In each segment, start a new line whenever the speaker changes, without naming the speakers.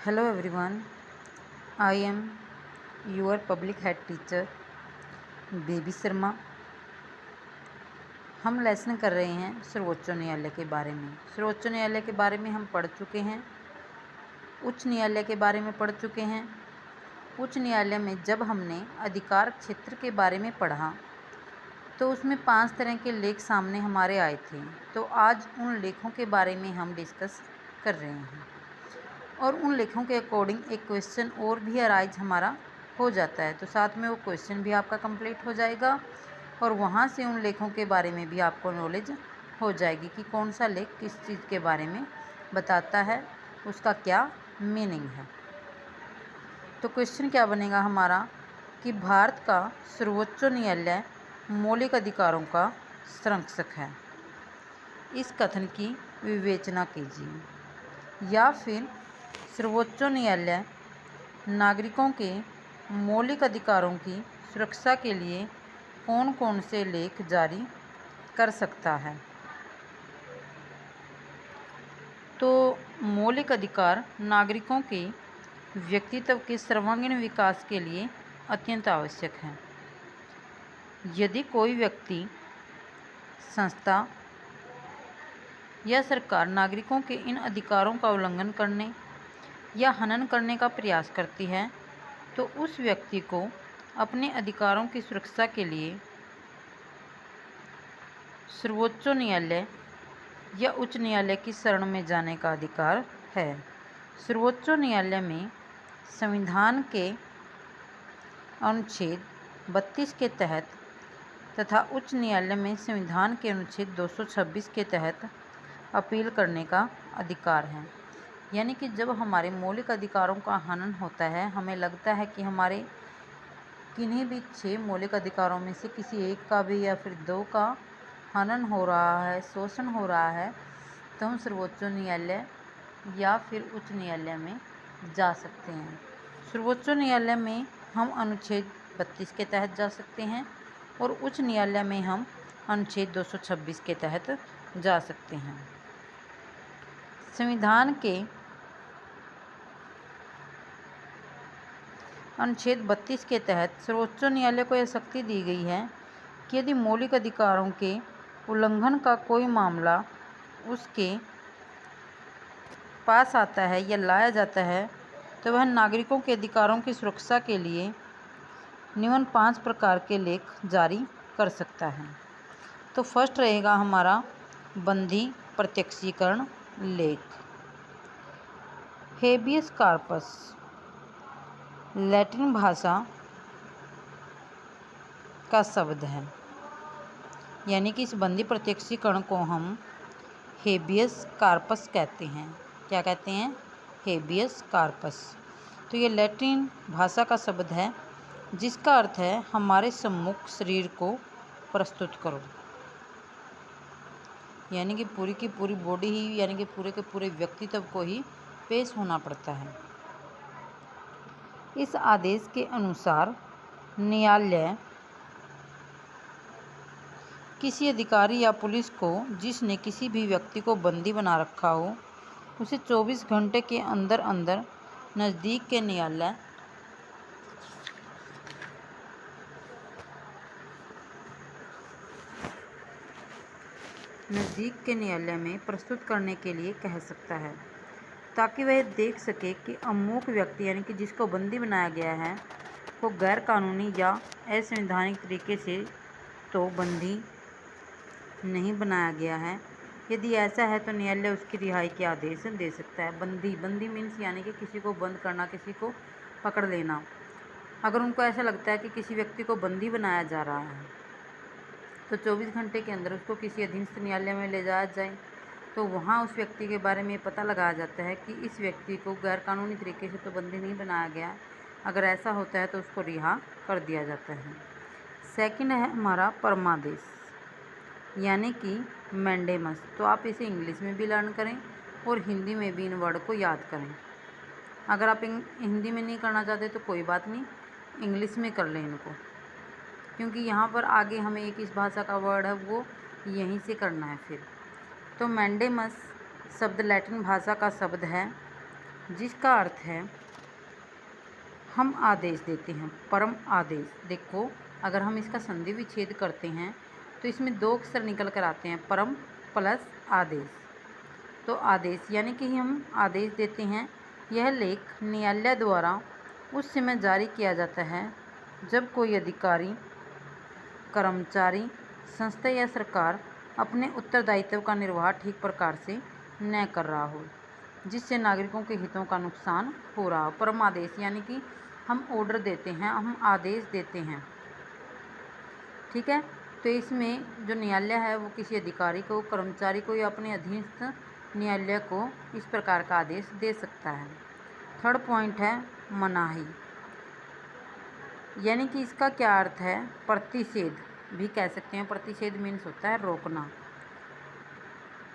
Hello everyone, I am your public head teacher baby Sharma. हम lesson कर रहे हैं सर्वोच्च न्यायालय के बारे में। सर्वोच्च न्यायालय के बारे में हम पढ़ चुके हैं, उच्च न्यायालय के बारे में पढ़ चुके हैं। उच्च न्यायालय में जब हमने अधिकार क्षेत्र के बारे में पढ़ा तो उसमें 5 तरह के लेख सामने हमारे आए थे। तो आज उन लेखों के बारे में हम डिस्कस कर रहे हैं और उन लेखों के अकॉर्डिंग एक क्वेश्चन और भी अराइज हमारा हो जाता है, तो साथ में वो क्वेश्चन भी आपका कंप्लीट हो जाएगा और वहाँ से उन लेखों के बारे में भी आपको नॉलेज हो जाएगी कि कौन सा लेख किस चीज़ के बारे में बताता है, उसका क्या मीनिंग है। तो क्वेश्चन क्या बनेगा हमारा कि भारत का सर्वोच्च न्यायालय मौलिक अधिकारों का संरक्षक है। इस कथन की विवेचना कीजिए। या फिर सर्वोच्च न्यायालय नागरिकों के मौलिक अधिकारों की सुरक्षा के लिए कौन कौन से लेख जारी कर सकता है। तो मौलिक अधिकार नागरिकों के व्यक्तित्व के सर्वांगीण विकास के लिए अत्यंत आवश्यक है। यदि कोई व्यक्ति, संस्था या सरकार नागरिकों के इन अधिकारों का उल्लंघन करने या हनन करने का प्रयास करती है तो उस व्यक्ति को अपने अधिकारों की सुरक्षा के लिए सर्वोच्च न्यायालय या उच्च न्यायालय की शरण में जाने का अधिकार है। सर्वोच्च न्यायालय में संविधान के अनुच्छेद 32 के तहत तथा उच्च न्यायालय में संविधान के अनुच्छेद 226 के तहत अपील करने का अधिकार है। यानी कि जब हमारे मौलिक अधिकारों का हनन होता है, हमें लगता है कि हमारे किन्हीं भी 6 मौलिक अधिकारों में से किसी एक का भी या फिर 2 का हनन हो रहा है, शोषण हो रहा है, तो हम सर्वोच्च न्यायालय या फिर उच्च न्यायालय में जा सकते हैं। सर्वोच्च न्यायालय में हम अनुच्छेद 32 के तहत जा सकते हैं और उच्च न्यायालय में हम अनुच्छेद 226 के तहत जा सकते हैं। संविधान के अनुच्छेद 32 के तहत सर्वोच्च न्यायालय को यह शक्ति दी गई है कि यदि मौलिक अधिकारों के उल्लंघन का कोई मामला उसके पास आता है या लाया जाता है तो वह नागरिकों के अधिकारों की सुरक्षा के लिए निम्न 5 प्रकार के लेख जारी कर सकता है। तो फर्स्ट रहेगा हमारा बंदी प्रत्यक्षीकरण लेख। हेबियस कार्पस लैटिन भाषा का शब्द है, यानी कि इस बंदी प्रत्यक्षीकरण को हम हेबियस कार्पस कहते हैं। क्या कहते हैं? Habeas corpus. तो ये लैटिन भाषा का शब्द है जिसका अर्थ है हमारे सम्मुख शरीर को प्रस्तुत करो। यानी कि पूरी की पूरी बॉडी ही, यानी कि पूरे के पूरे व्यक्तित्व को ही पेश होना पड़ता है। इस आदेश के अनुसार न्यायालय किसी अधिकारी या पुलिस को जिसने किसी भी व्यक्ति को बंदी बना रखा हो उसे 24 घंटे के अंदर अंदर नज़दीक के न्यायालय में प्रस्तुत करने के लिए कह सकता है, ताकि वह देख सके कि अमुक व्यक्ति, यानी कि जिसको बंदी बनाया गया है, को गैर कानूनी या असंवैधानिक तरीके से तो बंदी नहीं बनाया गया है। यदि ऐसा है तो न्यायालय उसकी रिहाई के आदेश दे सकता है। बंदी मीन्स यानी कि किसी को बंद करना, किसी को पकड़ लेना। अगर उनको ऐसा लगता है कि किसी व्यक्ति को बंदी बनाया जा रहा है तो 24 घंटे के अंदर उसको किसी अधीनस्थ न्यायालय में ले जाया जाए, तो वहाँ उस व्यक्ति के बारे में पता लगाया जाता है कि इस व्यक्ति को गैरकानूनी तरीके से तो बंदी नहीं बनाया गया। अगर ऐसा होता है तो उसको रिहा कर दिया जाता है। सेकंड है हमारा परमादेश, यानी कि मैंडेमस। तो आप इसे इंग्लिश में भी लर्न करें और हिंदी में भी इन वर्ड को याद करें। अगर आप हिंदी में नहीं करना चाहते तो कोई बात नहीं, इंग्लिश में कर लें इनको, क्योंकि यहाँ पर आगे हमें एक इस भाषा का वर्ड है वो यहीं से करना है फिर। तो मैंडेमस शब्द लैटिन भाषा का शब्द है जिसका अर्थ है हम आदेश देते हैं, परम आदेश। देखो, अगर हम इसका संधि विच्छेद करते हैं तो इसमें 2 अक्षर निकल कर आते हैं, परम प्लस आदेश। तो आदेश यानी कि हम आदेश देते हैं। यह लेख न्यायालय द्वारा उस समय जारी किया जाता है जब कोई अधिकारी, कर्मचारी, संस्था या सरकार अपने उत्तरदायित्व का निर्वाह ठीक प्रकार से न कर रहा हो, जिससे नागरिकों के हितों का नुकसान हो रहा हो। परम आदेश यानी कि हम ऑर्डर देते हैं, हम आदेश देते हैं, ठीक है। तो इसमें जो न्यायालय है वो किसी अधिकारी को, कर्मचारी को या अपने अधीनस्थ न्यायालय को इस प्रकार का आदेश दे सकता है। थर्ड पॉइंट है मनाही, यानी कि इसका क्या अर्थ है? प्रतिषेध भी कह सकते हैं। प्रतिषेध मीन्स होता है रोकना।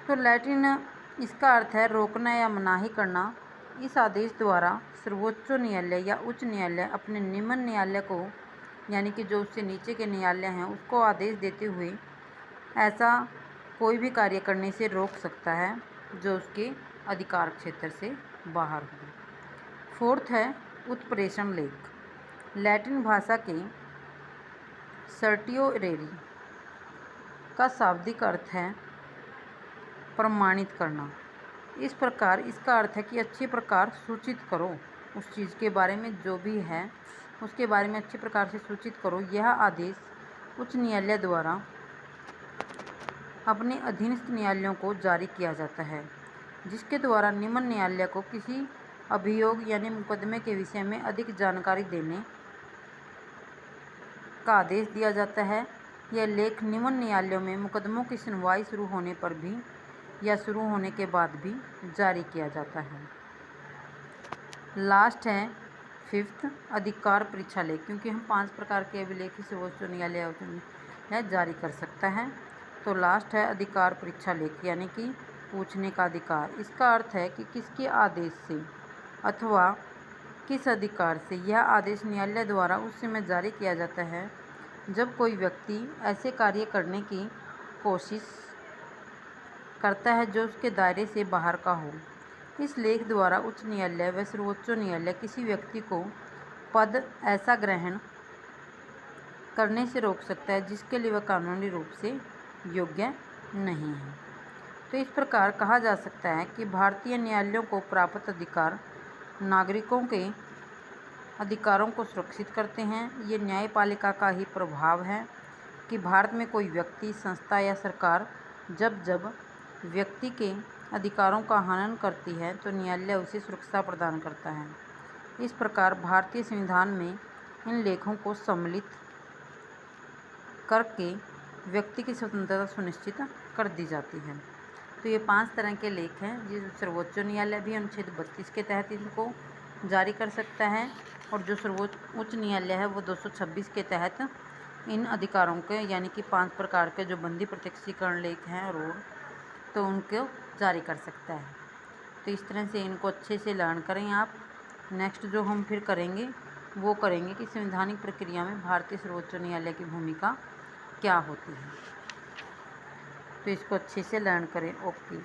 तो लैटिन इसका अर्थ है रोकना या मनाही करना। इस आदेश द्वारा सर्वोच्च न्यायालय या उच्च न्यायालय अपने निम्न न्यायालय को, यानी कि जो उससे नीचे के न्यायालय हैं, उसको आदेश देते हुए ऐसा कोई भी कार्य करने से रोक सकता है जो उसके अधिकार क्षेत्र से बाहर हो। फोर्थ है उत्प्रेषण लेख। लैटिन भाषा के सर्टियोरेरी का शाब्दिक अर्थ है प्रमाणित करना। इस प्रकार इसका अर्थ है कि अच्छी प्रकार सूचित करो, उस चीज़ के बारे में जो भी है उसके बारे में अच्छी प्रकार से सूचित करो। यह आदेश उच्च न्यायालय द्वारा अपने अधीनस्थ न्यायालयों को जारी किया जाता है, जिसके द्वारा निम्न न्यायालय को किसी अभियोग यानी मुकदमे के विषय में अधिक जानकारी देने का आदेश दिया जाता है। यह लेख निम्न न्यायालयों में मुकदमों की सुनवाई शुरू होने पर भी या शुरू होने के बाद भी जारी किया जाता है। लास्ट है फिफ्थ अधिकार परीक्षा लेख, क्योंकि हम 5 प्रकार के अभिलेख सर्वोच्च न्यायालय जारी कर सकता है। तो लास्ट है अधिकार परीक्षा लेख, यानी कि पूछने का अधिकार। इसका अर्थ है कि किसके आदेश से अथवा किस अधिकार से यह आदेश न्यायालय द्वारा उस समय जारी किया जाता है जब कोई व्यक्ति ऐसे कार्य करने की कोशिश करता है जो उसके दायरे से बाहर का हो। इस लेख द्वारा उच्च न्यायालय व सर्वोच्च न्यायालय किसी व्यक्ति को पद ऐसा ग्रहण करने से रोक सकता है जिसके लिए वह कानूनी रूप से योग्य नहीं है। तो इस प्रकार कहा जा सकता है कि भारतीय न्यायालयों को प्राप्त अधिकार नागरिकों के अधिकारों को सुरक्षित करते हैं। ये न्यायपालिका का ही प्रभाव है कि भारत में कोई व्यक्ति, संस्था या सरकार जब जब व्यक्ति के अधिकारों का हनन करती है तो न्यायालय उसे सुरक्षा प्रदान करता है। इस प्रकार भारतीय संविधान में इन लेखों को सम्मिलित करके व्यक्ति की स्वतंत्रता सुनिश्चित कर दी जाती है। तो ये 5 तरह के लेख हैं जिस सर्वोच्च न्यायालय भी अनुच्छेद 32 के तहत इनको जारी कर सकता है, और जो सर्वोच्च उच्च न्यायालय है वो 226 के तहत इन अधिकारों के, यानी कि 5 प्रकार के जो बंदी प्रत्यक्षीकरण लेख हैं और तो उनको जारी कर सकता है। तो इस तरह से इनको अच्छे से लर्न करें आप। नेक्स्ट जो हम फिर करेंगे वो करेंगे कि संवैधानिक प्रक्रिया में भारतीय सर्वोच्च न्यायालय की भूमिका क्या होती है। तो इसको अच्छे से लर्न करें। ओके।